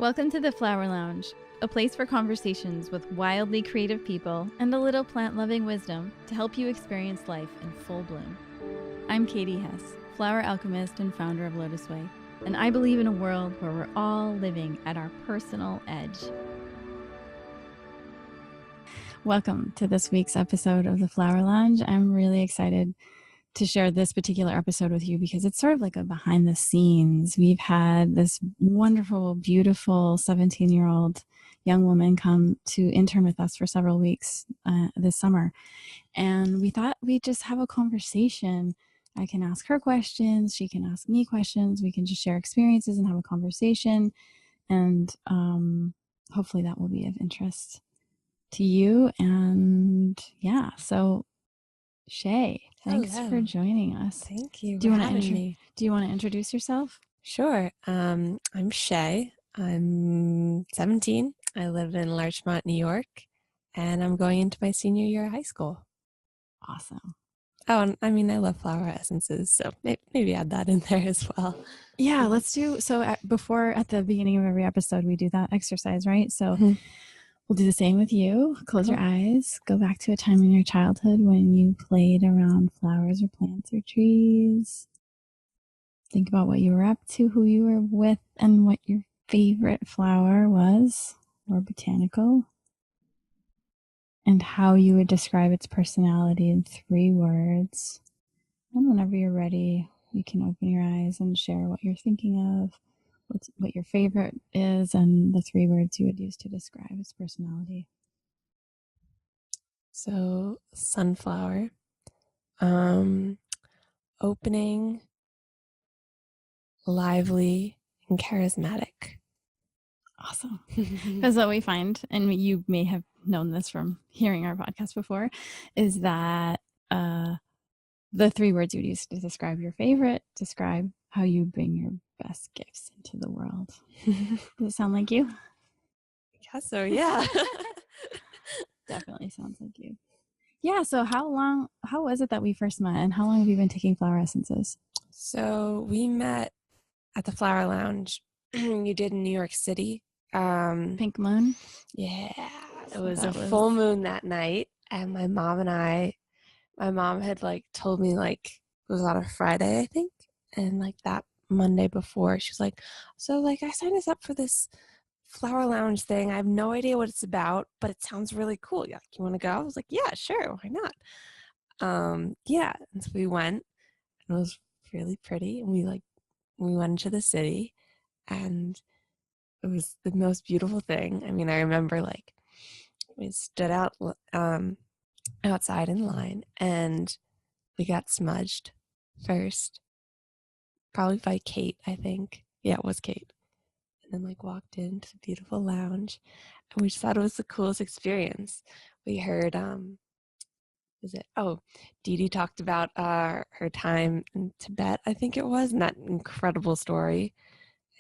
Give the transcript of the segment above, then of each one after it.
Welcome to the Flower Lounge, a place for conversations with wildly creative people and a little plant-loving wisdom to help you experience life in full bloom. I'm Katie Hess, flower alchemist and founder of LOTUSWEI, and I believe in a world where we're all living at our personal edge. Welcome to this week's episode of the Flower Lounge. I'm really excited to share this particular episode with you because it's sort of like a behind the scenes. We've had this wonderful, beautiful 17-year-old young woman come to intern with us for several weeks this summer. And we thought we'd just have a conversation. I can ask her questions. She can ask me questions. We can just share experiences and have a conversation. And hopefully that will be of interest to you. And yeah, so Shea, thanks for joining us. Thank you. Do you want to introduce yourself? Sure. I'm Shea. I'm 17. I live in Larchmont, New York, and I'm going into my senior year of high school. Awesome. Oh, and I mean, I love flower essences, so maybe add that in there as well. Yeah, let's do. So at the beginning of every episode, we do that exercise, right? So we'll do the same with you. Close your eyes. Go back to a time in your childhood when you played around flowers or plants or trees. Think about what you were up to, who you were with, and what your favorite flower was or botanical, and how you would describe its personality in 3 words. And whenever you're ready, you can open your eyes and share what you're thinking of, what your favorite is, and the 3 words you would use to describe its personality. So, sunflower, opening, lively, and charismatic. Awesome. Because what we find, and you may have known this from hearing our podcast before, is that the 3 words you would use to describe your favorite describe how you bring your best gifts into the world. Does it sound like you? I guess so, yeah. Definitely sounds like you. Yeah, so how was it that we first met, and how long have you been taking flower essences? So we met at the Flowerlounge you did in New York City. Pink moon? Yeah. It was a full moon that night, and my mom had told me it was on a Friday, I think, and that Monday before she was like, so I signed us up for this Flower Lounge thing. I have no idea what it's about, but it sounds really cool. You want to go? I was like, yeah, sure, why not? Yeah, and so we went, and it was really pretty, and we went into the city, and it was the most beautiful thing. I mean, I remember we stood outside in line, and we got smudged first, probably by Kate, I think. Yeah, it was Kate. And then walked into the beautiful lounge, and we just thought it was the coolest experience. We heard Dee Dee talked about her time in Tibet, I think it was, and that incredible story.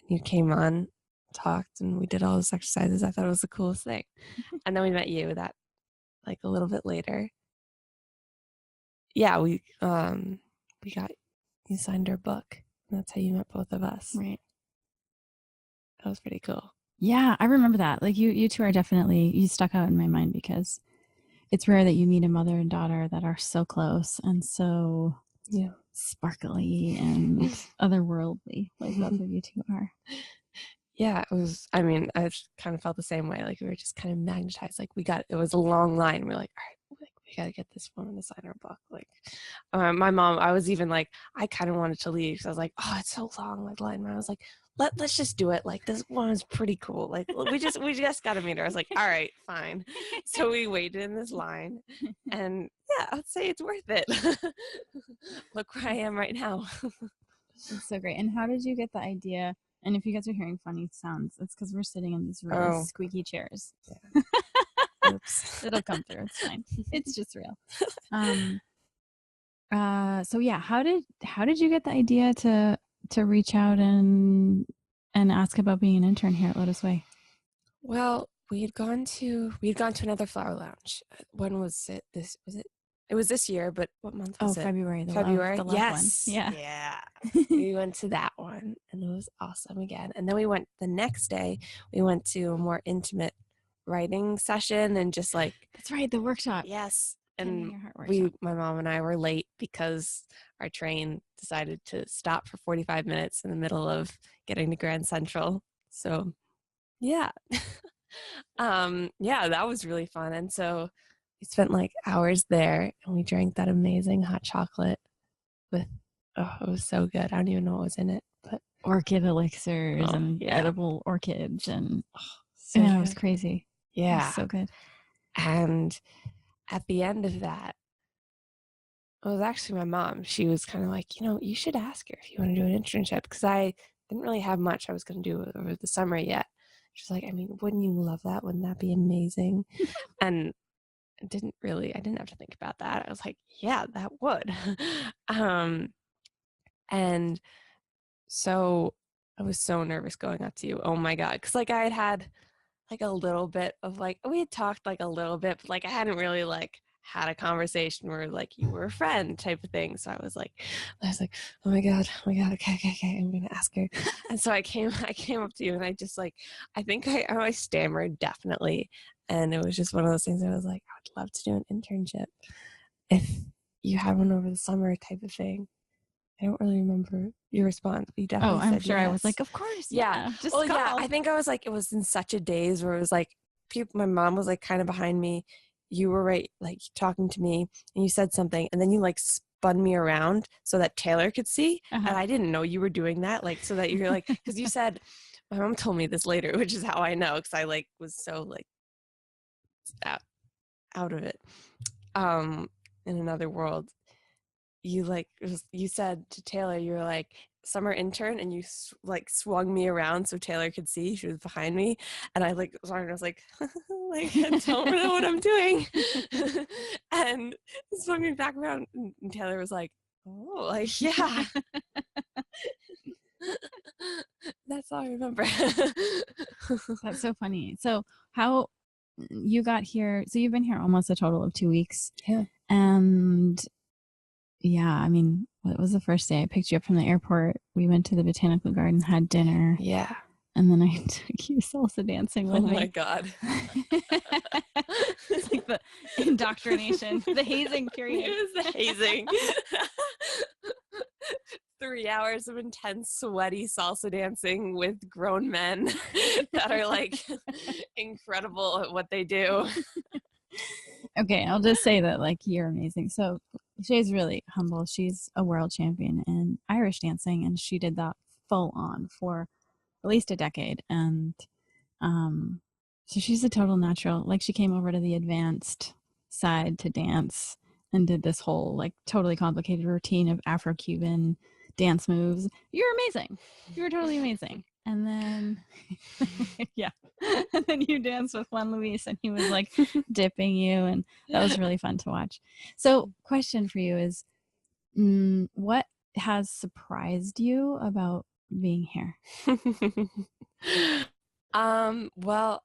And you came on, talked, and we did all those exercises. I thought it was the coolest thing. And then we met you a little bit later. Yeah, you signed our book, and that's how you met both of us. Right. That was pretty cool. Yeah, I remember that. You two are definitely, you stuck out in my mind because it's rare that you meet a mother and daughter that are so close and so sparkly and otherworldly like both of you two are. Yeah, it was, I mean, I kind of felt the same way. We were just kind of magnetized. It was a long line. We're like, all right, we got to get this woman to sign our book. My mom, I was even I kind of wanted to leave because I was like, oh, it's so long, line. I was like, let's just do it. This woman's pretty cool. We just got to meet her. I was like, all right, fine. So we waited in this line, and yeah, I'd say it's worth it. Look where I am right now. It's so great. And how did you get the idea? And if you guys are hearing funny sounds, it's because we're sitting in these really squeaky chairs. Yeah. Oops. It'll come through. It's fine. It's just real. So yeah, how did you get the idea to reach out and ask about being an intern here at LOTUSWEI? Well, we had gone to another flower lounge. When was it? Was it It was this year, but what month was it? February. February. The love Yes. one. Yeah. Yeah. We went to that one and it was awesome again. And then we went the next day, we went to a more intimate writing session and just like. That's right. The workshop. Yes. And my mom and I were late because our train decided to stop for 45 minutes in the middle of getting to Grand Central. So yeah. Yeah, that was really fun. And so we spent like hours there and we drank that amazing hot chocolate with, it was so good. I don't even know what was in it, but orchid elixirs and edible orchids and it was crazy. Yeah. It was so good. And at the end of that, it was actually my mom. She was kind of like, you should ask her if you want to do an internship because I didn't really have much I was going to do over the summer yet. She's like, I mean, wouldn't you love that? Wouldn't that be amazing? And I didn't have to think about that. I was like, yeah, that would. And so I was so nervous going up to you. Oh my God. Cause like I had like a little bit of like, we had talked like a little bit, but like I hadn't really like had a conversation where like you were a friend type of thing. So I was like, oh my God. Okay. I'm going to ask her. And so I came up to you and I just like, I think I stammered definitely. And it was just one of those things that I was like, I would love to do an internship if you had one over the summer type of thing. I don't really remember your response. You definitely I'm said sure yes. I was like, of course. Yeah. Just well, call. yeah. I think I was like, it was in such a daze where it was like, my mom was like kind of behind me. You were right, like talking to me and you said something and then you like spun me around so that Taylor could see. And I didn't know you were doing that. Like, so that you're like, cause you said, my mom told me this later, which is how I know. Cause I like was so like out of it. In another world, you said to Taylor, you were like, summer intern, and you like swung me around so Taylor could see. She was behind me, and I like I was like, like I don't know what I'm doing, and swung me back around, and Taylor was like, oh, like yeah. That's all I remember. That's so funny. So how you got here? So you've been here almost a total of 2 weeks. Yeah. And yeah, I mean, what was the first day? I picked you up from the airport. We went to the botanical garden, had dinner. Yeah. And then I took you salsa dancing with me. Oh my God. It's like the indoctrination, the hazing period. It was the hazing. 3 hours of intense, sweaty salsa dancing with grown men that are like incredible at what they do. Okay, I'll just say that like you're amazing. So Shea's really humble. She's a world champion in Irish dancing, and she did that full on for at least a decade. And so she's a total natural. Like she came over to the advanced side to dance and did this whole like totally complicated routine of Afro-Cuban dance moves. You're amazing. You're totally amazing. And then, yeah. And then you danced with Juan Luis and he was like dipping you. And that was really fun to watch. So question for you is, what has surprised you about being here? Well,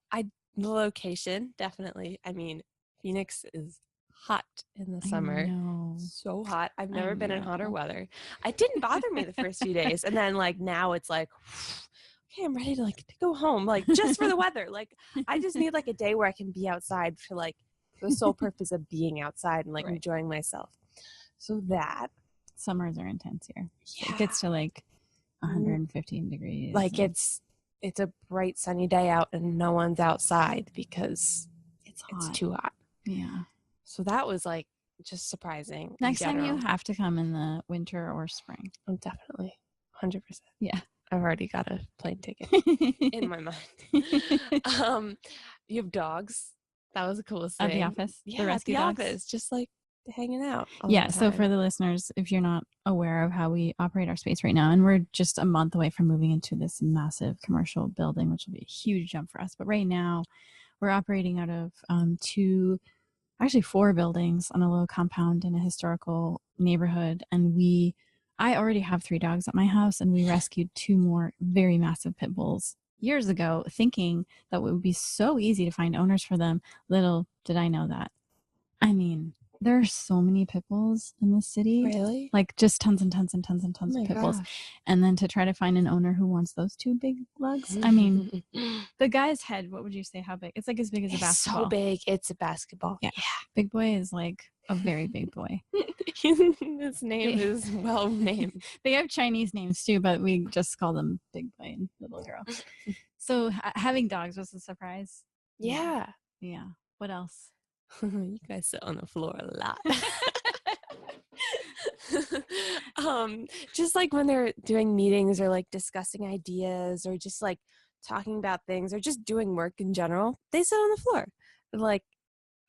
the location, definitely. I mean, Phoenix is hot in the summer. So hot. I've never been in hotter weather. It didn't bother me the first few days. And then like now it's like, okay, I'm ready to go home, like just for the weather. Like I just need like a day where I can be outside for like the sole purpose of being outside and like enjoying myself. So that summers are intense here. Yeah. It gets to like 115 degrees. Like it's a bright sunny day out and no one's outside because it's too hot. Yeah. So that was like just surprising. Next time you have to come in the winter or spring. Oh, definitely. 100%. Yeah. I've already got a plane ticket in my mind. You have dogs. That was the coolest thing. At the office? Yeah, the rescue dogs? office. Just like hanging out. Yeah, so for the listeners, if you're not aware of how we operate our space right now, and we're just a month away from moving into this massive commercial building, which will be a huge jump for us. But right now, we're operating out of 4 buildings on a little compound in a historical neighborhood. And I already have 3 dogs at my house, and we rescued 2 more very massive pit bulls years ago, thinking that it would be so easy to find owners for them. Little did I know that. I mean, There are so many pit bulls in the city. Really? Like just tons and tons and tons and tons of pit bulls. And then to try to find an owner who wants those two big lugs. I mean, the guy's head, what would you say? How big? It's like as big as a basketball. So big. It's a basketball. Yeah. Big boy is like a very big boy. His name is well named. They have Chinese names too, but we just call them Big Boy and Little Girl. So having dogs was a surprise. Yeah. Yeah. What else? You guys sit on the floor a lot. Just like when they're doing meetings or like discussing ideas or just like talking about things or just doing work in general, they sit on the floor. Like,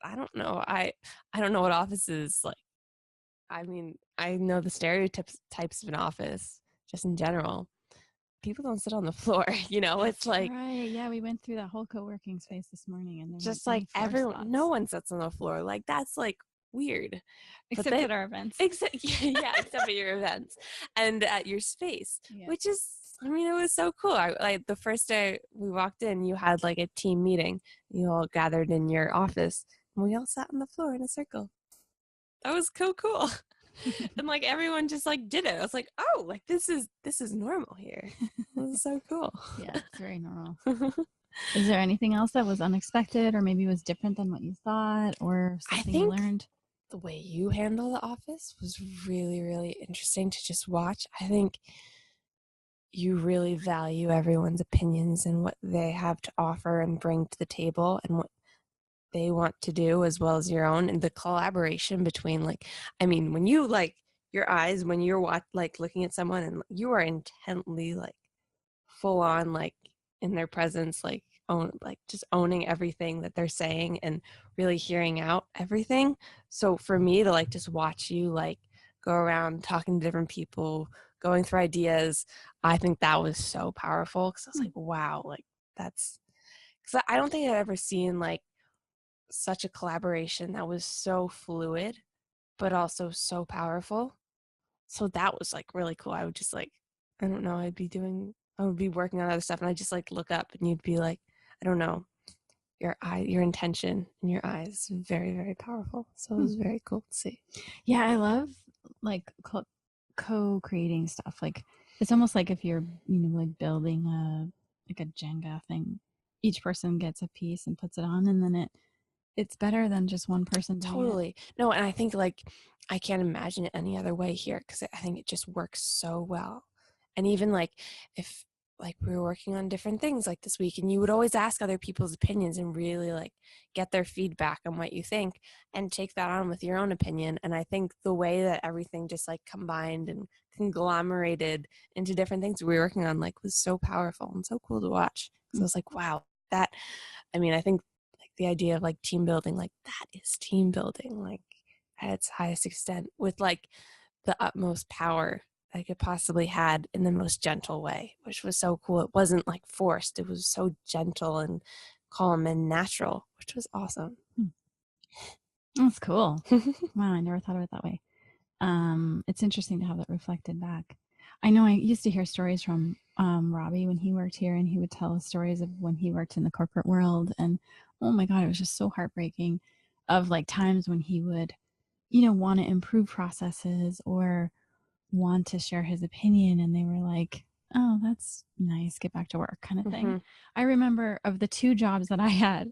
I don't know. I don't know what office is like. I mean, I know the stereotypes of an office just in general. People don't sit on the floor, you know. It's like, right, yeah, we went through that whole co-working space this morning, and just like everyone, no one sits on the floor. Like, that's like weird, except at our events. Except at your events and at your space, which is, I mean, it was so cool. Like the first day we walked in, you had like a team meeting. You all gathered in your office, and we all sat on the floor in a circle. That was so cool. And like everyone just like did it. I was like, oh, like this is normal here. This is so cool. Yeah, it's very normal. Is there anything else that was unexpected or maybe was different than what you thought or something you learned? The way you handle the office was really, really interesting to just watch. I think you really value everyone's opinions and what they have to offer and bring to the table and what they want to do as well as your own, and the collaboration between, like, I mean, when you like your eyes when you're like looking at someone and you are intently like full on like in their presence, like just owning everything that they're saying and really hearing out everything. So for me to like just watch you like go around talking to different people, going through ideas, I think that was so powerful because I was like, wow, like that's because I don't think I've ever seen like such a collaboration that was so fluid but also so powerful. So that was like really cool. I would just like, I don't know, I would be working on other stuff and I just like look up and you'd be like, I don't know, your intention in your eyes is very, very powerful. So it was very cool to see. Yeah, I love like co-creating stuff. Like it's almost like if you're, like building a Jenga thing, each person gets a piece and puts it on, and then it's better than just one person doing totally it. No, and I think like I can't imagine it any other way here because I think it just works so well. And even like if like we were working on different things like this week and you would always ask other people's opinions and really like get their feedback on what you think and take that on with your own opinion. And I think the way that everything just like combined and conglomerated into different things we were working on like was so powerful and so cool to watch. So I was like, wow, I think the idea of like team building, like that is team building, like at its highest extent with like the utmost power I could possibly had in the most gentle way, which was so cool. It wasn't like forced. It was so gentle and calm and natural, which was awesome. That's cool. Wow, I never thought of it that way. It's interesting to have that reflected back. I know I used to hear stories from Robbie when he worked here, and he would tell us stories of when he worked in the corporate world. And oh my God, it was just so heartbreaking of like times when he would, want to improve processes or want to share his opinion. And they were like, oh, that's nice, get back to work kind of thing. I remember of the 2 jobs that I had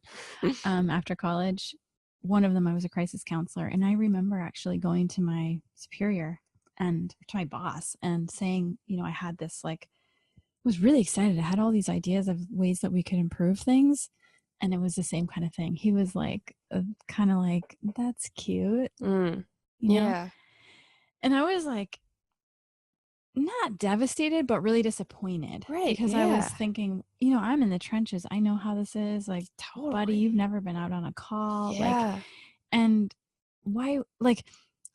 after college, one of them I was a crisis counselor. And I remember actually going to my superior and to my boss and saying, I had this was really excited. I had all these ideas of ways that we could improve things. And it was the same kind of thing. He was like, kind of like, that's cute. You know? And I was like, not devastated, but really disappointed. Right. Because I was thinking, I'm in the trenches. I know how this is. Like, totally. Buddy, you've never been out on a call. Yeah. Like, and why, like,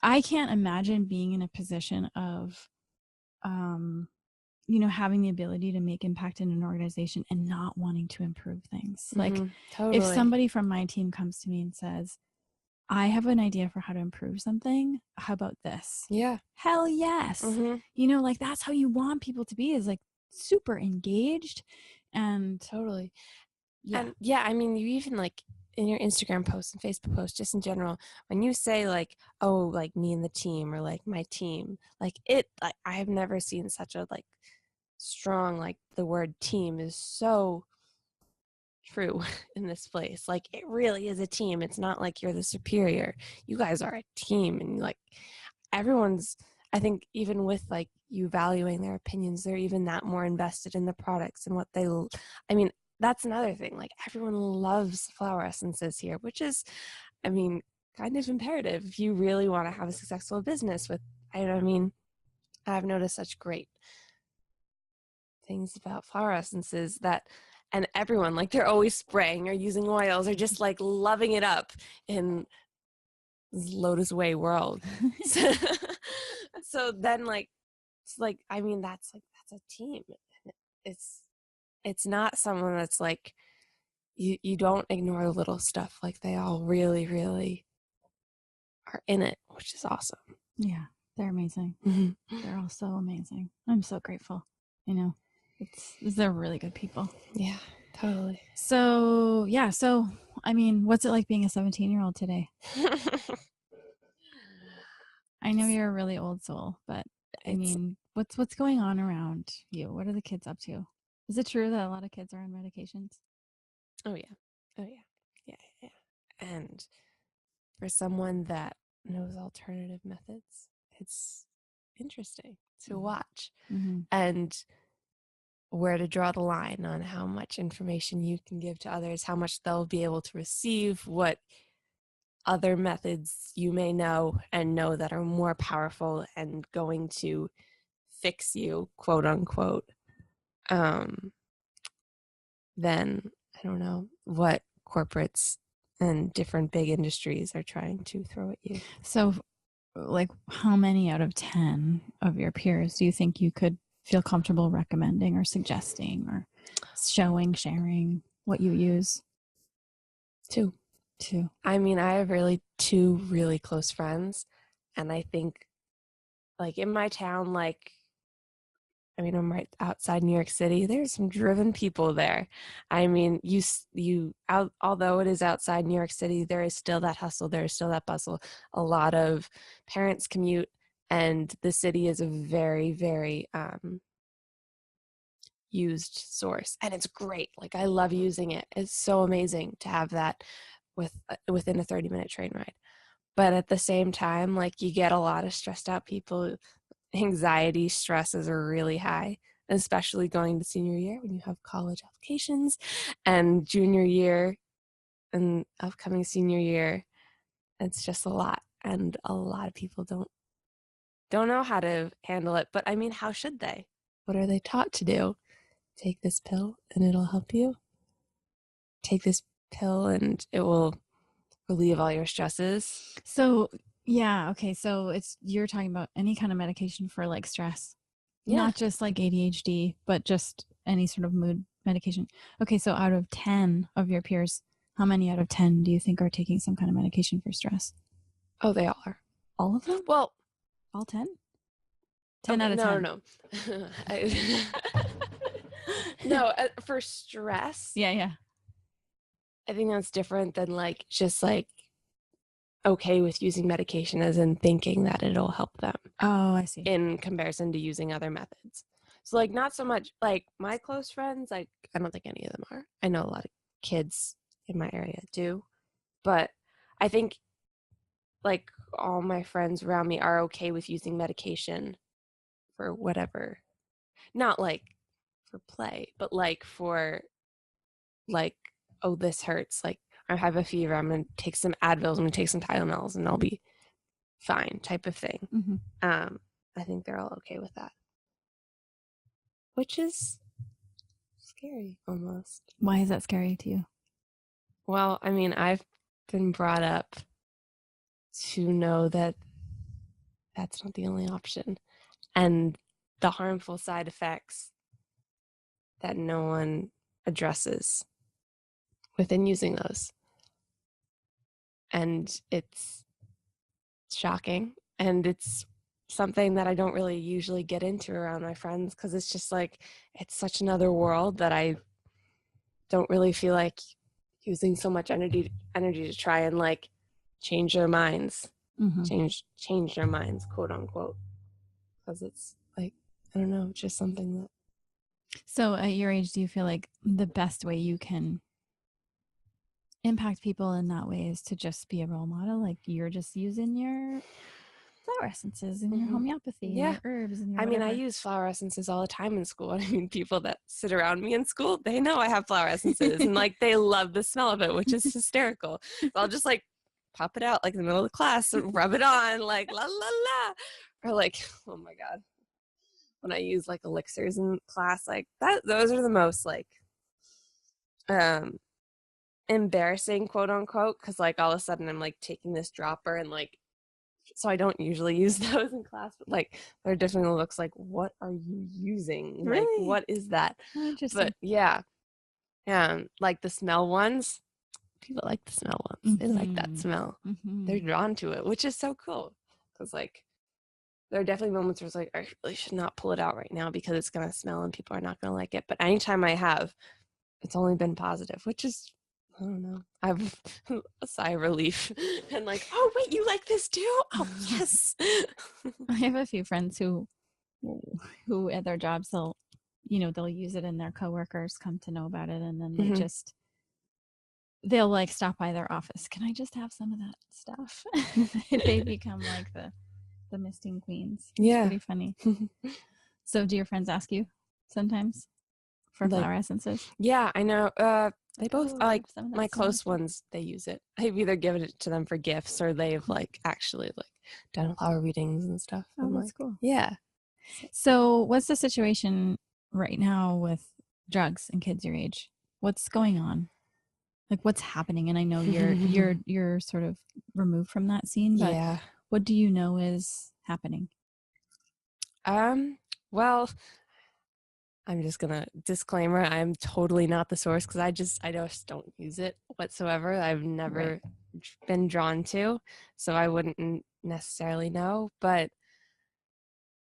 I can't imagine being in a position of, having the ability to make impact in an organization and not wanting to improve things. Like, totally. If somebody from my team comes to me and says, I have an idea for how to improve something, how about this? Yeah. Hell yes. Like that's how you want people to be, is like super engaged and totally. Yeah. And yeah, I mean, you even like in your Instagram posts and Facebook posts, just in general, when you say like, oh, like me and the team, or like my team, like I have never seen such a like strong, like the word team is so true in this place. Like it really is a team. It's not like you're the superior. You guys are a team, and like everyone's, I think even with like you valuing their opinions, they're even that more invested in the products and what they, I mean, that's another thing. Like everyone loves flower essences here, which is, I mean, kind of imperative if you really want to have a successful business with, I mean, I've noticed such great things about flower essences that, and everyone, like they're always spraying or using oils or just like loving it up in this LOTUSWEI world. So then like, it's like, I mean, that's a team. It's not someone that's like, you don't ignore the little stuff. Like they all really, really are in it, which is awesome. Yeah, they're amazing. They're all so amazing. I'm so grateful. You know, they're really good people. Yeah, totally. So, yeah. So, I mean, what's it like being a 17-year-old today? I know you're a really old soul, but I mean, what's going on around you? What are the kids up to? Is it true that a lot of kids are on medications? Oh yeah. Yeah. And for someone that knows alternative methods, it's interesting to watch. And where to draw the line on how much information you can give to others, how much they'll be able to receive, what other methods you may know and know that are more powerful and going to fix you, quote unquote, then I don't know what corporates and different big industries are trying to throw at you. So, like, how many out of 10 of your peers do you think you could feel comfortable recommending or suggesting or sharing what you use? Two. I mean, I have really two really close friends, and I think like in my town, like, I mean, I'm right outside New York City. There's some driven people there. I mean, although it is outside New York City, there is still that hustle. There is still that bustle. A lot of parents commute, and the city is a very, very used source, and it's great. Like I love using it. It's so amazing to have that within a 30-minute train ride. But at the same time, like you get a lot of stressed out people. Anxiety, stresses are really high, especially going to senior year when you have college applications, and junior year and upcoming senior year. It's just a lot, and a lot of people don't know how to handle it. But I mean, how should they? What are they taught to do? Take this pill and it'll help you. Take this pill and it will relieve all your stresses. So, yeah, okay. So you're talking about any kind of medication for like stress, not just like ADHD, but just any sort of mood medication. Okay, so out of 10 of your peers, how many out of 10 do you think are taking some kind of medication for stress? Oh, they all are. All of them? Well, all 10? 10 out of 10. No. No, for stress. Yeah. I think that's different than like just like okay with using medication as in thinking that it'll help them. Oh, I see. In comparison to using other methods. So like not so much like my close friends, like I don't think any of them are. I know a lot of kids in my area do, but I think like all my friends around me are okay with using medication for whatever. Not like for play, but like for like, oh, this hurts. Like I have a fever. I'm going to take some Advils. I'm going to take some Tylenols and I'll be fine type of thing. I think they're all okay with that. Which is scary almost. Why is that scary to you? Well, I mean, I've been brought up to know that that's not the only option. And the harmful side effects that no one addresses within using those. And it's shocking. And it's something that I don't really usually get into around my friends because it's just like, it's such another world that I don't really feel like using so much energy to try and like change their minds, change their minds, quote unquote, because it's like, I don't know, just something that. So at your age, do you feel like the best way you can impact people in that way is to just be a role model? Like you're just using your flower essences and your homeopathy and your herbs and your I mean, I whatever. use flower essences all the time in school. I mean, people that sit around me in school, they know I have flower essences and like they love the smell of it, which is hysterical. So I'll just like pop it out like in the middle of the class and rub it on like la la la. Or like, oh my God. When I use like elixirs in class, like that, those are the most like embarrassing, quote unquote, because like all of a sudden I'm like taking this dropper and like, so I don't usually use those in class, but like there definitely looks like, what are you using? Really? Like, what is that? Oh, interesting. But yeah, like the smell ones, people like the smell ones. They like that smell. They're drawn to it, which is so cool. Because like there are definitely moments where it's like, I really should not pull it out right now because it's gonna smell and people are not gonna like it. But anytime I have, it's only been positive, which is, I don't know. I have a sigh of relief and like, oh wait, you like this too? Oh yes. I have a few friends who at their jobs they'll use it and their coworkers come to know about it, and then they'll like stop by their office. Can I just have some of that stuff? They become like the misting queens. It's pretty funny. So do your friends ask you sometimes for like, flower essences? Yeah, I know. They both like my close ones. They use it. I've either given it to them for gifts or they've like actually like done flower readings and stuff. Oh, that's like, cool. Yeah. So what's the situation right now with drugs and kids your age? What's going on? Like what's happening? And I know you're sort of removed from that scene, but what do you know is happening? Well, I'm just gonna disclaimer, I'm totally not the source because I just don't use it whatsoever. I've never been drawn to, so I wouldn't necessarily know. But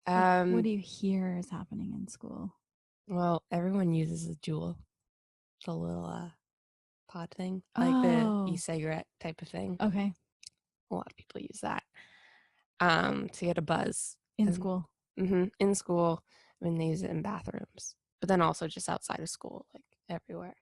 what do you hear is happening in school? Well, everyone uses a jewel, the little pod thing, like the e-cigarette type of thing. Okay. A lot of people use that to get a buzz in school. In school. I mean, they use it in bathrooms, but then also just outside of school, like everywhere.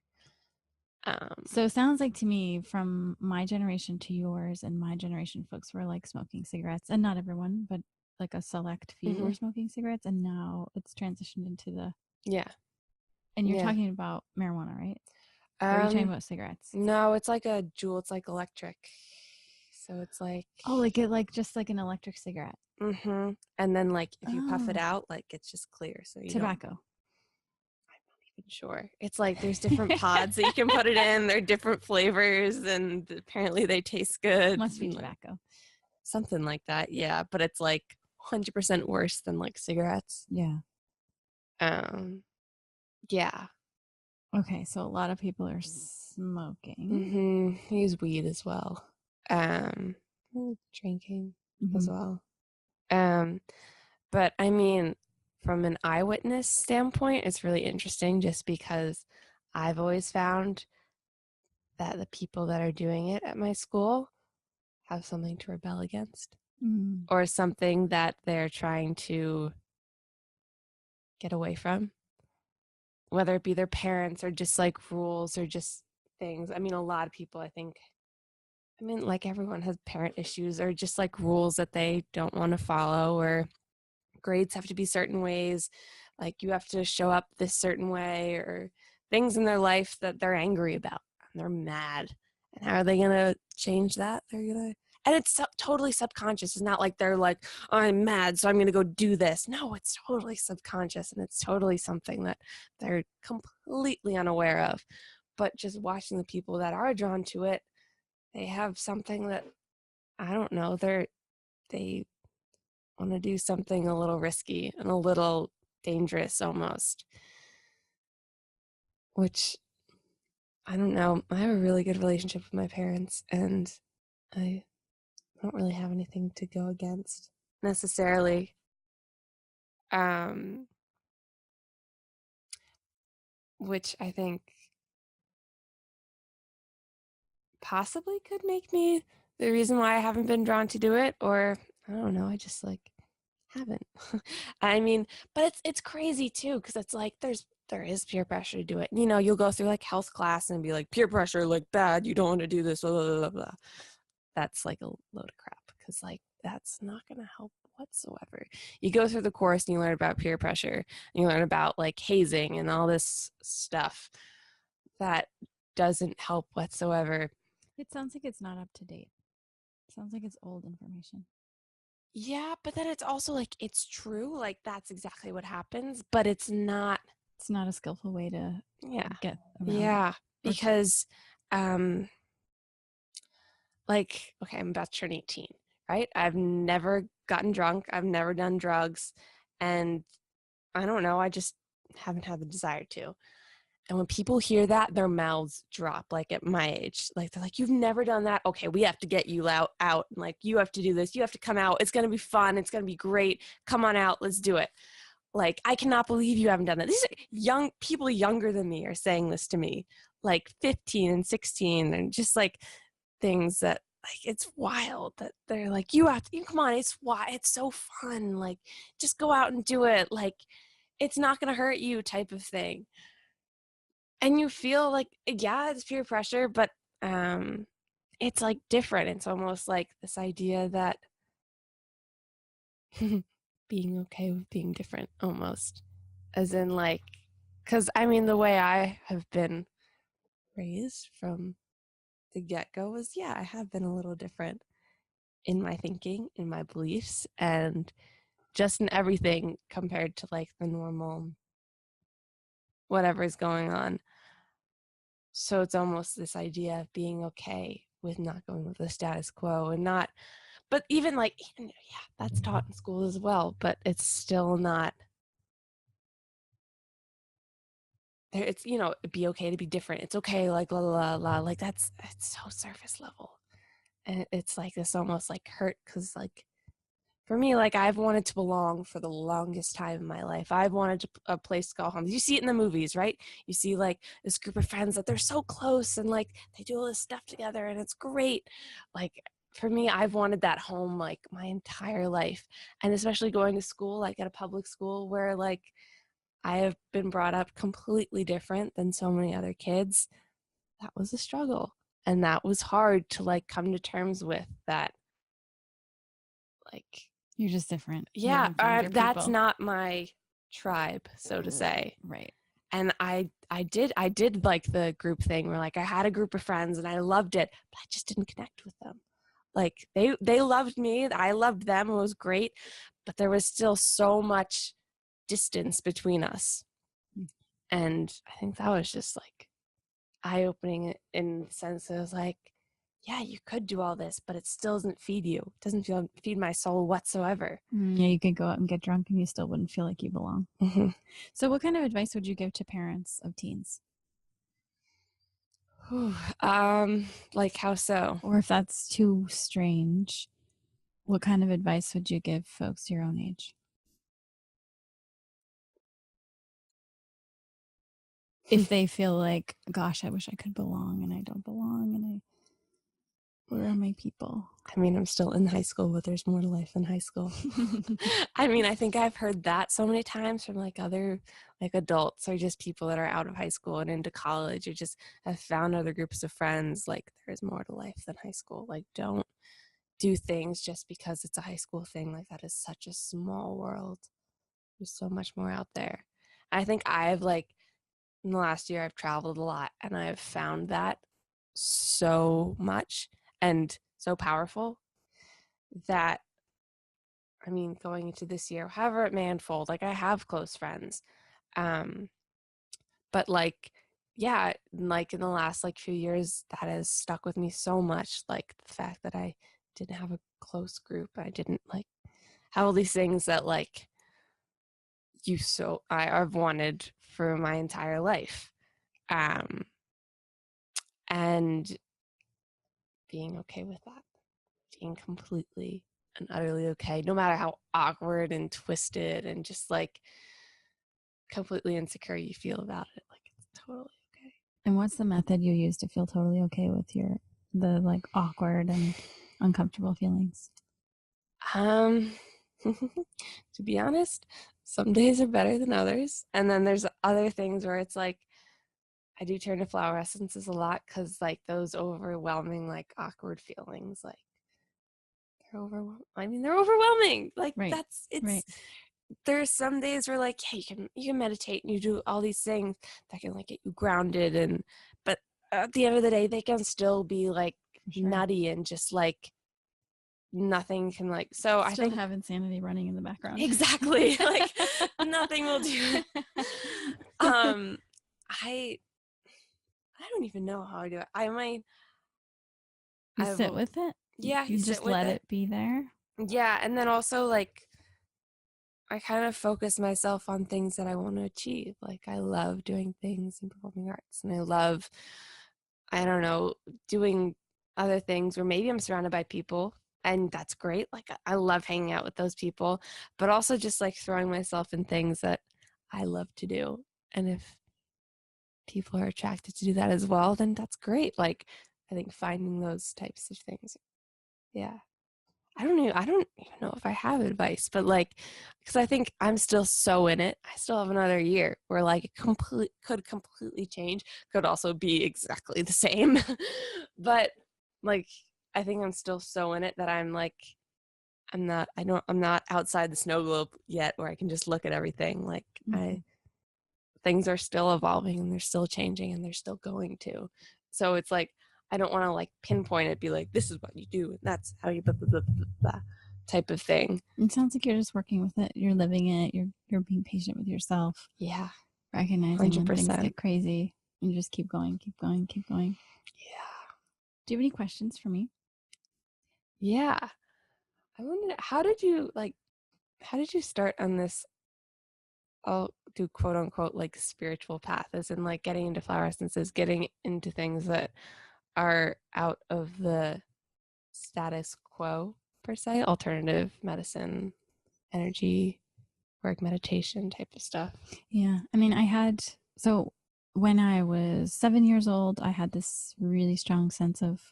So it sounds like to me, from my generation to yours and my generation, folks were like smoking cigarettes, and not everyone, but like a select few were smoking cigarettes, and now it's transitioned into the And you're talking about marijuana, right? Or are you talking about cigarettes? No, it's like a jewel. It's like electric, so it's like just like an electric cigarette. And then like if you puff it out, like it's just clear. So you tobacco. I'm not even sure. It's like there's different pods that you can put it in. They're different flavors, and apparently they taste good. Must be tobacco. Something like that, yeah. But it's like 100% worse than like cigarettes. Yeah. Yeah. Okay, so a lot of people are smoking. They use weed as well. Drinking as well. But I mean, from an eyewitness standpoint, it's really interesting just because I've always found that the people that are doing it at my school have something to rebel against or something that they're trying to get away from, whether it be their parents or just like rules or just things. I mean, a lot of people, like everyone has parent issues or just like rules that they don't want to follow, or grades have to be certain ways, like you have to show up this certain way, or things in their life that they're angry about and they're mad. And how are they going to change that? And it's totally subconscious. It's not like they're like, oh, I'm mad, so I'm going to go do this. No, it's totally subconscious, and it's totally something that they're completely unaware of. But just watching the people that are drawn to it, they have something that, I don't know, they want to do something a little risky and a little dangerous almost, which, I don't know. I have a really good relationship with my parents, and I don't really have anything to go against necessarily. Which I think possibly could make me the reason why I haven't been drawn to do it, or I don't know, I just like haven't. I mean, but it's crazy too, because it's like there is peer pressure to do it. You know, you'll go through like health class and be like, peer pressure, like bad, you don't want to do this, blah, blah, blah, blah. That's like a load of crap, because like that's not going to help whatsoever. You go through the course and you learn about peer pressure, and you learn about like hazing and all this stuff that doesn't help whatsoever. It sounds like it's not up to date. It sounds like it's old information. Yeah, but then it's also like it's true, like that's exactly what happens, but it's not a skillful way to get around. Yeah, because like, okay, I'm about to turn 18, right? I've never gotten drunk, I've never done drugs, and I don't know, I just haven't had the desire to. And when people hear that, their mouths drop, like at my age. Like, they're like, you've never done that? Okay, we have to get you out. And like, you have to do this. You have to come out. It's going to be fun. It's going to be great. Come on out. Let's do it. Like, I cannot believe you haven't done that. These are young people younger than me are saying this to me, like 15 and 16, and just like things that, like, it's wild that they're like, you have to, come on, it's so fun. Like, just go out and do it. Like, it's not going to hurt you type of thing. And you feel like, yeah, it's peer pressure, but it's like different. It's almost like this idea that being okay with being different, almost. As in, like, because I mean, the way I have been raised from the get-go was, yeah, I have been a little different in my thinking, in my beliefs, and just in everything compared to like the normal whatever is going on. So it's almost this idea of being okay with not going with the status quo and not, but even that's taught in school as well, but it's still not, it's, be okay to be different. It's okay, like, la, la, la, like it's so surface level. And it's like this almost like hurt, because like, for me, like, I've wanted to belong for the longest time in my life. I've wanted a place to call home. You see it in the movies, right? You see, like, this group of friends that they're so close and, like, they do all this stuff together and it's great. Like, for me, I've wanted that home, like, my entire life. And especially going to school, like, at a public school where, like, I have been brought up completely different than so many other kids. That was a struggle. And that was hard to, like, come to terms with that, like, you're just different. Yeah, that's not my tribe, so to say. Right. And I did like the group thing where, like, I had a group of friends and I loved it, but I just didn't connect with them. Like, they loved me, I loved them, it was great, but there was still so much distance between us. And I think that was just like eye-opening in the sense that it was like, yeah, you could do all this, but it still doesn't feed you. It doesn't feed my soul whatsoever. Yeah, you could go out and get drunk and you still wouldn't feel like you belong. Mm-hmm. So what kind of advice would you give to parents of teens? Like, how so? Or if that's too strange, what kind of advice would you give folks your own age? If they feel like, gosh, I wish I could belong and I don't belong, and where are my people? I mean, I'm still in high school, but there's more to life than high school. I mean, I think I've heard that so many times from like other like adults or just people that are out of high school and into college, or just have found other groups of friends. Like, there's more to life than high school. Like, don't do things just because it's a high school thing. Like, that is such a small world. There's so much more out there. I think I've like, in the last year, I've traveled a lot and I've found that so much and so powerful that, I mean, going into this year, however it may unfold, like, I have close friends. But like, yeah, like in the last like few years, that has stuck with me so much. Like, the fact that I didn't have a close group. I didn't like have all these things that like I've wanted for my entire life. And being okay with that, being completely and utterly okay, no matter how awkward and twisted and just like completely insecure you feel about it. Like, it's totally okay. And what's the method you use to feel totally okay with your the like awkward and uncomfortable feelings? To be honest, some days are better than others. And then there's other things where it's like, I do turn to flower essences a lot because like those overwhelming, like awkward feelings, like they're overwhelming. Like Right. There's some days where like, yeah, you can meditate and you do all these things that can like get you grounded, but at the end of the day, they can still be like nutty and just like nothing can like, so I think have insanity running in the background. Exactly. Like nothing will do it. I don't even know how I do it. You sit with it? Yeah, you just let it be there? Yeah, and then also like I kind of focus myself on things that I want to achieve. Like I love doing things in performing arts, and I love, I don't know, doing other things where maybe I'm surrounded by people, and that's great. Like I love hanging out with those people, but also just like throwing myself in things that I love to do. And if people are attracted to do that as well, then that's great. Like I think finding those types of things. Yeah. I don't even know if I have advice, but like, because I think I'm still so in it. I still have another year where like it could completely change, could also be exactly the same. But like, I think I'm still so in it that I'm like, I'm not outside the snow globe yet where I can just look at everything. Like things are still evolving and they're still changing and they're still going to. So it's like, I don't want to like pinpoint it, be like, this is what you do, and that's how you blah, blah, blah, blah, blah, type of thing. It sounds like you're just working with it. You're living it. You're being patient with yourself. Yeah. Recognizing 100%. When things get crazy and you just keep going. Yeah. Do you have any questions for me? Yeah. I wondered, how did you start on this, I'll do quote unquote like spiritual path, as in like getting into flower essences, getting into things that are out of the status quo per se, alternative medicine, energy work, meditation type of stuff? Yeah. I mean, so when I was 7 years old, I had this really strong sense of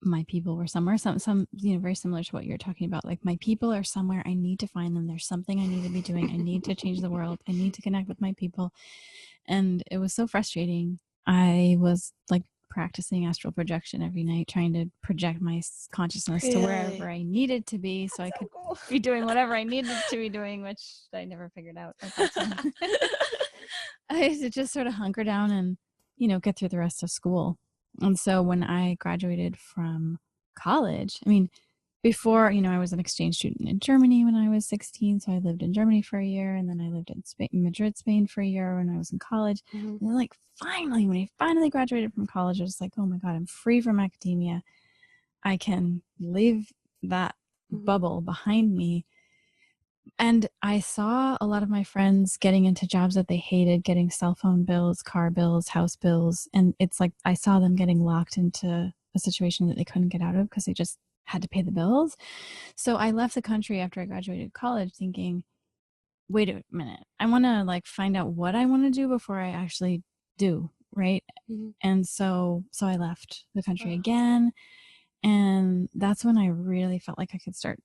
my people were somewhere, some very similar to what you're talking about. Like my people are somewhere. I need to find them. There's something I need to be doing. I need to change the world. I need to connect with my people. And it was so frustrating. I was like practicing astral projection every night, trying to project my consciousness to wherever I needed to be, so I could be doing whatever I needed to be doing, which I never figured out at that time. I had to just sort of hunker down and, get through the rest of school. And so when I graduated from college, I mean, before, I was an exchange student in Germany when I was 16. So I lived in Germany for a year, and then I lived in Madrid, Spain for a year when I was in college. And then like when I finally graduated from college, I was like, oh my God, I'm free from academia. I can leave that bubble behind me. And I saw a lot of my friends getting into jobs that they hated, getting cell phone bills, car bills, house bills. And it's like I saw them getting locked into a situation that they couldn't get out of because they just had to pay the bills. So I left the country after I graduated college thinking, wait a minute, I want to like find out what I want to do before I actually do, right? And so I left the country again. And that's when I really felt like I could start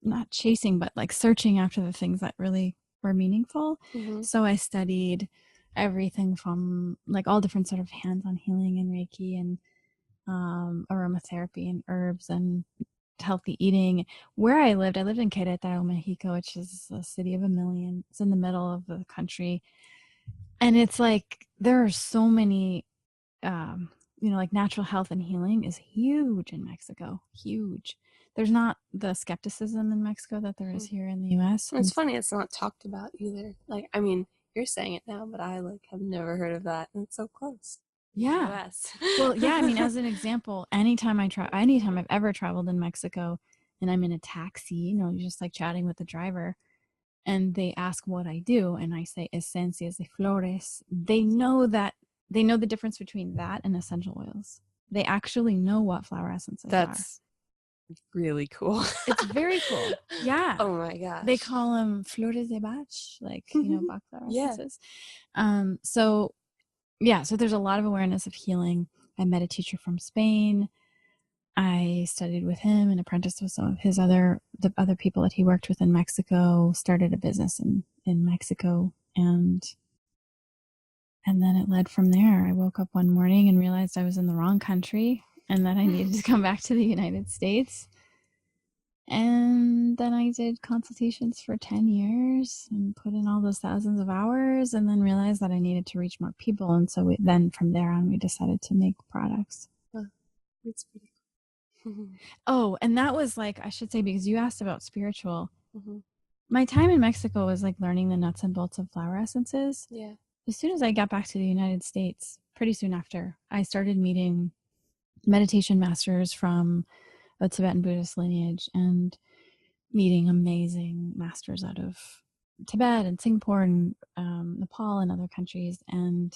not chasing, but like searching after the things that really were meaningful. So I studied everything from like all different sort of hands-on healing and Reiki and aromatherapy and herbs and healthy eating. Where I lived in Querétaro, Mexico, which is a city of 1 million. It's in the middle of the country. And it's like there are so many like natural health and healing is huge in Mexico. Huge. There's not the skepticism in Mexico that there is here in the US. It's funny, it's not talked about either. Like, I mean, you're saying it now, but I like have never heard of that, and it's so close. Yeah. Well, yeah, I mean, as an example, anytime I've ever traveled in Mexico and I'm in a taxi, just like chatting with the driver, and they ask what I do, and I say esencias de flores, they know the difference between that and essential oils. They actually know what flower essences are. That's really cool. It's very cool. Yeah. Oh my gosh. They call them flores de Bach, like, Bach flower essences. So there's a lot of awareness of healing. I met a teacher from Spain. I studied with him and apprenticed with some of the other people that he worked with in Mexico, started a business in Mexico. And then it led from there. I woke up one morning and realized I was in the wrong country and that I needed to come back to the United States. And then I did consultations for 10 years and put in all those thousands of hours, and then realized that I needed to reach more people. And so then from there on, we decided to make products. Oh, that's pretty cool. Oh, and that was like, I should say, because you asked about spiritual. My time in Mexico was like learning the nuts and bolts of flower essences. Yeah. As soon as I got back to the United States, pretty soon after, I started meeting meditation masters from a Tibetan Buddhist lineage and meeting amazing masters out of Tibet and Singapore and Nepal and other countries. And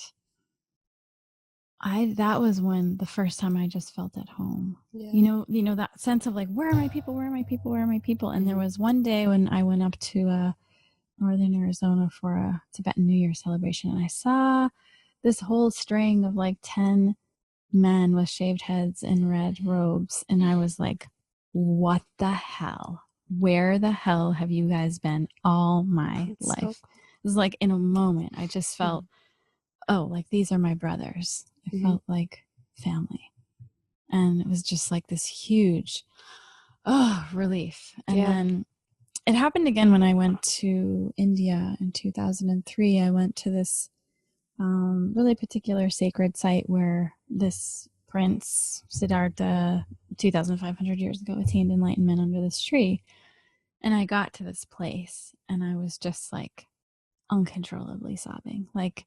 that was when the first time I just felt at home. Yeah. You know that sense of like, where are my people? Where are my people? Where are my people? And there was one day when I went up to northern Arizona for a Tibetan New Year celebration, and I saw this whole string of like 10 men with shaved heads and red robes, and I was like, what the hell? Where the hell have you guys been all my life? So cool. It was like in a moment I just felt, oh, like these are my brothers. I felt like family. And it was just like this huge relief. And then it happened again when I went to India in 2003. I went to this really particular sacred site where this Prince Siddhartha, 2,500 years ago, attained enlightenment under this tree. And I got to this place and I was just like uncontrollably sobbing. Like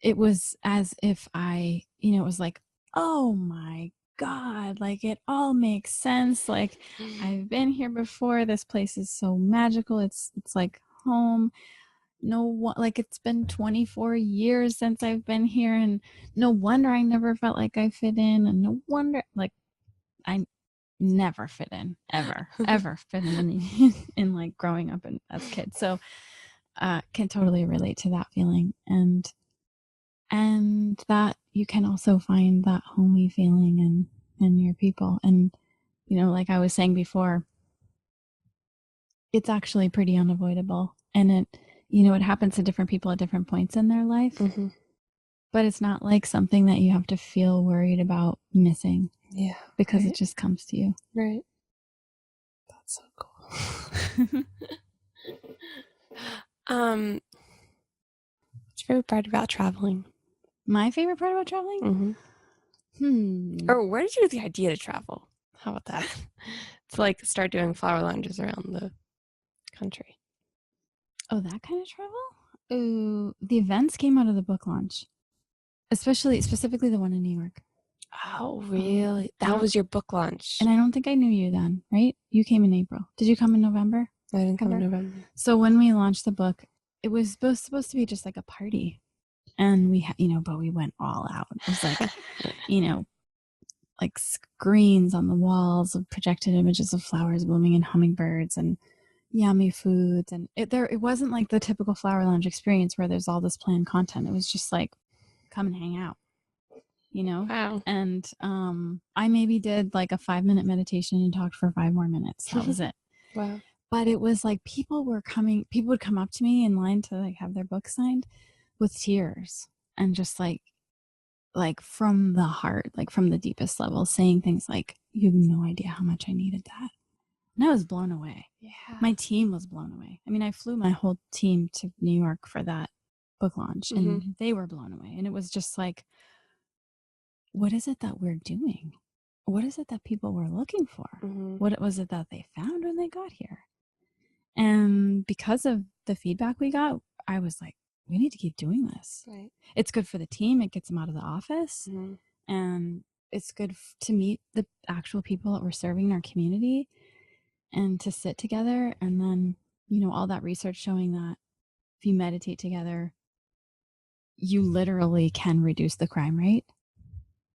it was as if it was like, oh my God, like it all makes sense. Like I've been here before. This place is so magical. It's like home. Like it's been 24 years since I've been here, and no wonder I never felt like I fit in, and no wonder like I never fit in ever fit in like growing up as a kid. So can totally relate to that feeling, and that you can also find that homey feeling in your people. And like I was saying before, it's actually pretty unavoidable, and it happens to different people at different points in their life. But it's not like something that you have to feel worried about missing. Yeah. Because it just comes to you. Right. That's so cool. What's your favorite part about traveling? My favorite part about traveling? Or where did you get the idea to travel? How about that? To like start doing flower lounges around the country. Oh, that kind of travel? Ooh, the events came out of the book launch. Specifically the one in New York. Oh, really? That was your book launch. And I don't think I knew you then, right? You came in April. Did you come in November? I didn't come in November. So when we launched the book, it was supposed to be just like a party. And we but we went all out. It was like, like screens on the walls of projected images of flowers blooming and hummingbirds and yummy foods. And it wasn't like the typical Flower Lounge experience where there's all this planned content. It was just like, come and hang out, Wow. And I maybe did like a 5-minute meditation and talked for 5 more minutes. That was it. Wow. But it was like people would come up to me in line to like have their book signed with tears and just like from the heart, like from the deepest level, saying things like, you have no idea how much I needed that. And I was blown away. Yeah. My team was blown away. I mean, I flew my whole team to New York for that book launch, and they were blown away. And it was just like, what is it that we're doing? What is it that people were looking for? What was it that they found when they got here? And because of the feedback we got, I was like, we need to keep doing this. Right. It's good for the team. It gets them out of the office. And it's good to meet the actual people that we're serving in our community and to sit together. And then, all that research showing that if you meditate together, you literally can reduce the crime rate.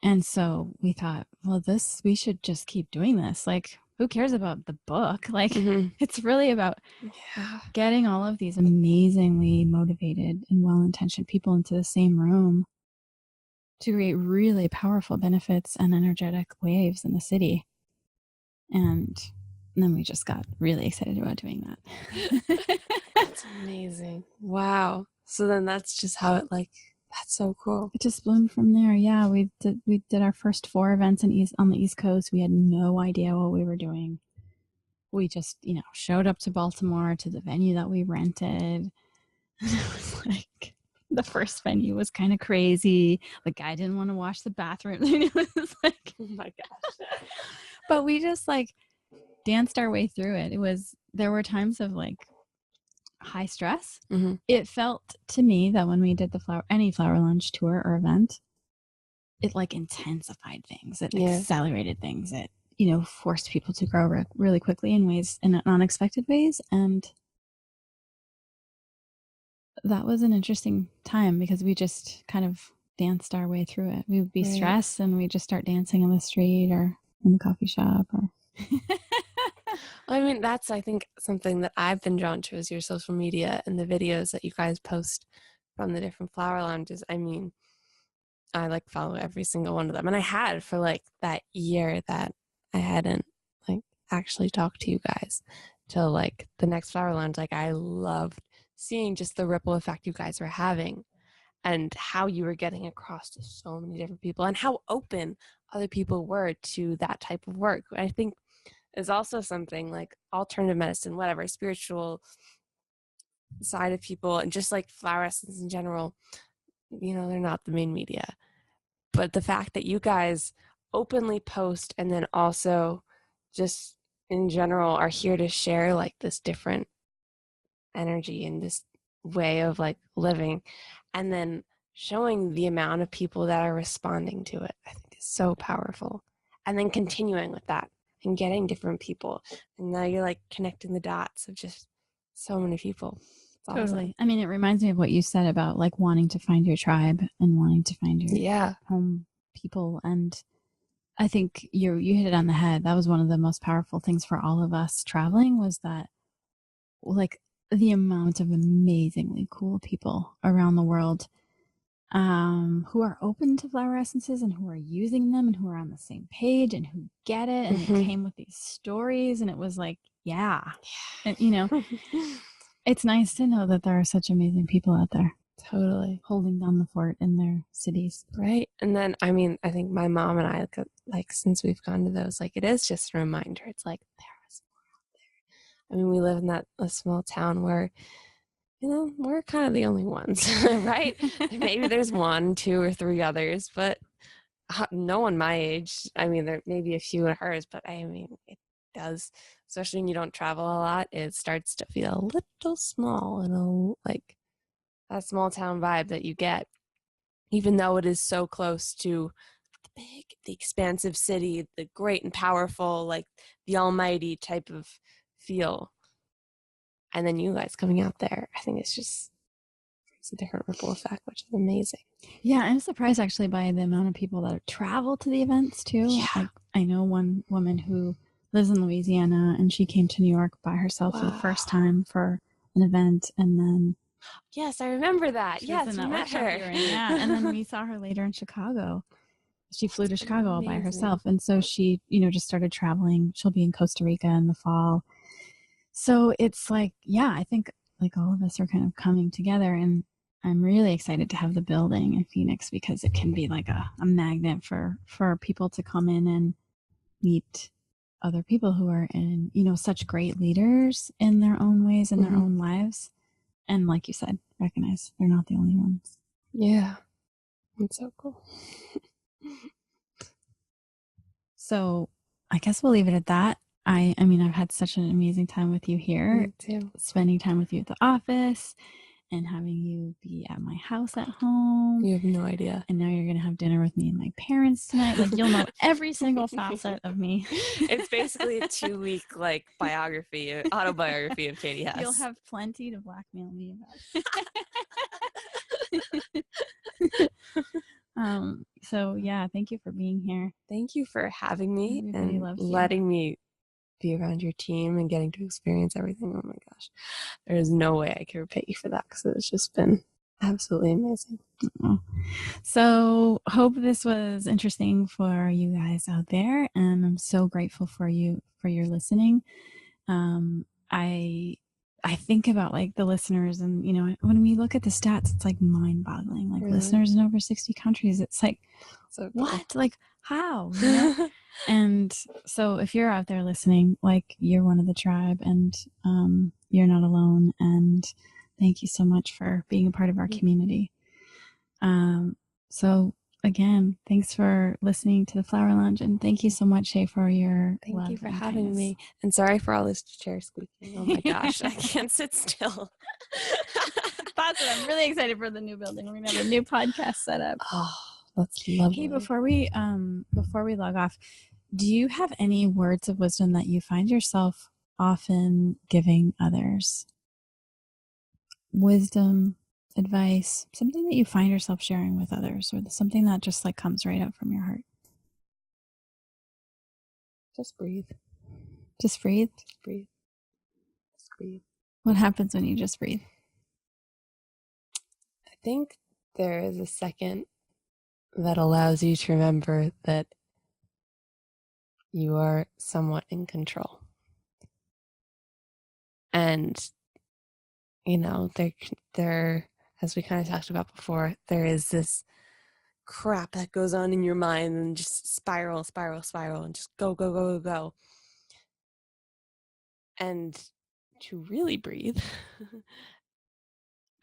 And so we thought, well, we should just keep doing this. Like, who cares about the book? Like, it's really about getting all of these amazingly motivated and well-intentioned people into the same room to create really powerful benefits and energetic waves in the city. And then we just got really excited about doing that. That's amazing. Wow. So then that's just how it that's so cool. It just bloomed from there. Yeah, we did our first 4 events on the East Coast. We had no idea what we were doing. We just, showed up to Baltimore to the venue that we rented. And it was like, the first venue was kind of crazy. The guy didn't want to wash the bathroom. It was like, oh my gosh. But we just danced our way through it. There were times of high stress. Mm-hmm. It felt to me that when we did any Flower Lounge tour or event, it intensified things. It accelerated things. It, forced people to grow really quickly in unexpected ways. And that was an interesting time because we just kind of danced our way through it. We would be stressed and we'd just start dancing on the street or in the coffee shop or I mean, that's, I think, something that I've been drawn to is your social media and the videos that you guys post from the different flower lounges. I mean, I follow every single one of them. And I had for that year that I hadn't actually talked to you guys till the next flower lounge. I loved seeing just the ripple effect you guys were having and how you were getting across to so many different people and how open other people were to that type of work. I think is also something alternative medicine, whatever, spiritual side of people, and just flower essence in general, they're not the main media. But the fact that you guys openly post and then also just in general are here to share this different energy and this way of living, and then showing the amount of people that are responding to it, I think is so powerful. And then continuing with that and getting different people. And now you're connecting the dots of just so many people. It's totally. Awesome. I mean, it reminds me of what you said about wanting to find your tribe and wanting to find your home people. And I think you hit it on the head. That was one of the most powerful things for all of us traveling was that the amount of amazingly cool people around the world who are open to flower essences and who are using them and who are on the same page and who get it. And it came with these stories and it was and, it's nice to know that there are such amazing people out there. Totally. Holding down the fort in their cities. Right. And then, I mean, I think my mom and I, since we've gone to those, it is just a reminder. It's there is more out there. I mean, we live in a small town where, we're kind of the only ones, right? Maybe there's 1, 2, or 3 others, but no one my age. I mean, there may be a few in hers, but I mean, it does, especially when you don't travel a lot, it starts to feel a little small and that small town vibe that you get, even though it is so close to the expansive city, the great and powerful, the almighty type of feel. And then you guys coming out there, I think it's a different ripple effect, which is amazing. Yeah, I'm surprised actually by the amount of people that travel to the events too. Yeah. I know one woman who lives in Louisiana and she came to New York by herself for the first time for an event, and then yes, I remember that. Yes, we met her. Yeah, and then we saw her later in Chicago. She flew to Chicago all by herself, and so she, just started traveling. She'll be in Costa Rica in the fall. So it's I think all of us are kind of coming together, and I'm really excited to have the building in Phoenix because it can be a magnet for people to come in and meet other people who are in, such great leaders in their own ways, in their own lives. And like you said, recognize they're not the only ones. Yeah. It's so cool. So I guess we'll leave it at that. I mean, I've had such an amazing time with you here. Me too. Spending time with you at the office and having you be at my house at home. You have no idea. And now you're going to have dinner with me and my parents tonight. You'll know every single facet of me. It's basically a 2-week autobiography of Katie Hess. You'll have plenty to blackmail me about. So yeah, thank you for being here. Thank you for having me and letting me be around your team and getting to experience everything. Oh my gosh. There is no way I can repay you for that because it's just been Absolutely amazing. So hope this was interesting for you guys out there, and I'm so grateful for you for your listening. I think about like the listeners, and you know, when we look at the stats, it's like mind-boggling. Like really? Listeners in over 60 countries. It's like, so cool. What? Like how? You know? And so if you're out there listening, like you're one of the tribe, and you're not alone. And thank you so much for being a part of our community. So again, thanks for listening to the Flower Lounge, and thank you so much, Shea, for your Thank you for having me. And sorry for all this chair squeaking. Oh my gosh, I can't sit still. Positive. I'm really excited for the new building. We're gonna have a new podcast set up. Oh, that's lovely. Hey, before we log off, do you have any words of wisdom that you find yourself often giving others? Wisdom, advice, something that you find yourself sharing with others, or something that just like comes right out from your heart? Just breathe. Just breathe? Just breathe. Just breathe. What happens when you just breathe? I think there is a second that allows you to remember that you are somewhat in control. And, you know, there, as we kind of talked about before, there is this crap that goes on in your mind and just spiral, and just go. And to really breathe,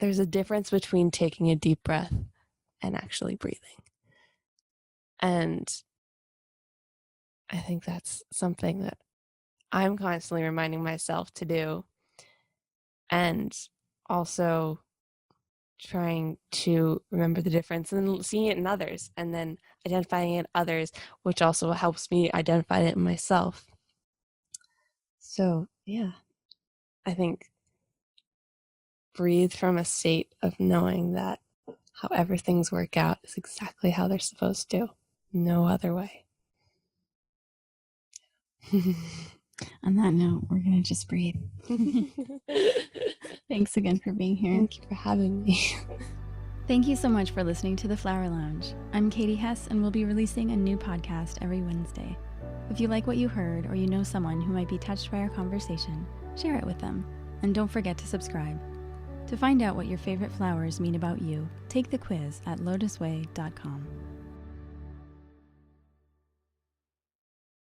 there's a difference between taking a deep breath and actually breathing. And I think that's something that I'm constantly reminding myself to do. And also trying to remember the difference and seeing it in others, and then identifying it in others, which also helps me identify it in myself. So, yeah, I think breathe from a state of knowing that however things work out is exactly how they're supposed to. No other way. On that note, we're going to just breathe. Thanks again for being here. Thank you for having me. Thank you so much for listening to the Flower Lounge. I'm Katie Hess, and we'll be releasing a new podcast every Wednesday. If you like what you heard, or you know someone who might be touched by our conversation, share it with them. And don't forget to subscribe. To find out what your favorite flowers mean about you, take the quiz at LOTUSWEI.com.